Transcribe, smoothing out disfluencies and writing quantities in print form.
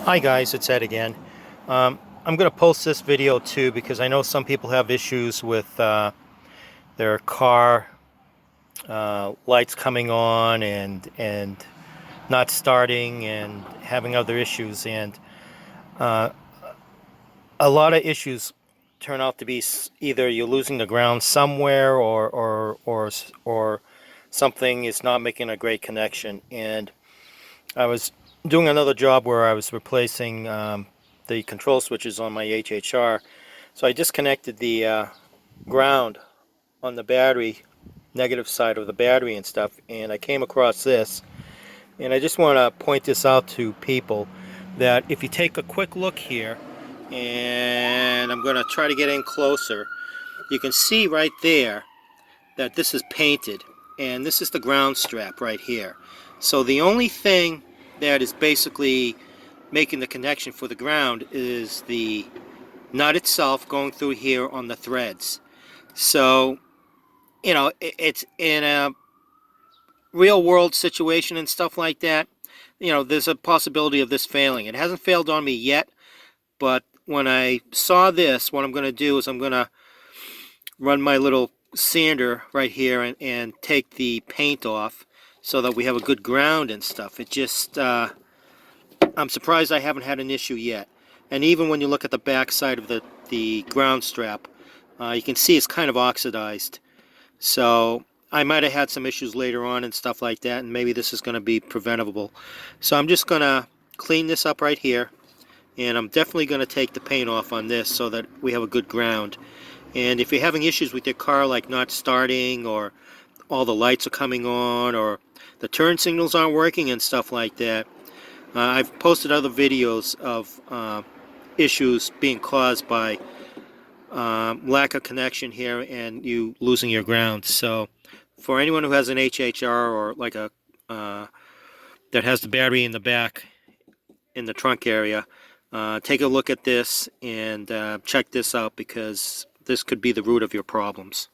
Hi guys, it's Ed again. I'm going to post this video too because I know some people have issues with their car lights coming on and not starting and having other issues, and uh, a lot of issues turn out to be either you're losing the ground somewhere or something is not making a great connection. And I was doing another job where I was replacing the control switches on my HHR. So I disconnected the ground on the battery, negative side of the battery and stuff, and I came across this. And I just want to point this out to people that if you take a quick look here, and I'm going to try to get in closer, you can see right there that this is painted, and this is the ground strap right here. So the only thing that is basically making the connection for the ground is the nut itself going through here on the threads. So, you know, it's in a real world situation and stuff like that, you know, there's a possibility of this failing. It hasn't failed on me yet, but when I saw this, what I'm going to do is I'm going to run my little sander right here and take the paint off so that we have a good ground and stuff. It just, I'm surprised I haven't had an issue yet. And even when you look at the back side of the ground strap, you can see it's kind of oxidized. So I might have had some issues later on and stuff like that, and maybe this is going to be preventable. So I'm just going to clean this up right here, and I'm definitely going to take the paint off on this so that we have a good ground. And if you're having issues with your car, like not starting, or all the lights are coming on, or the turn signals aren't working and stuff like that, I've posted other videos of issues being caused by lack of connection here and you losing your ground. So for anyone who has an HHR or like a that has the battery in the back in the trunk area, take a look at this and check this out, because this could be the root of your problems.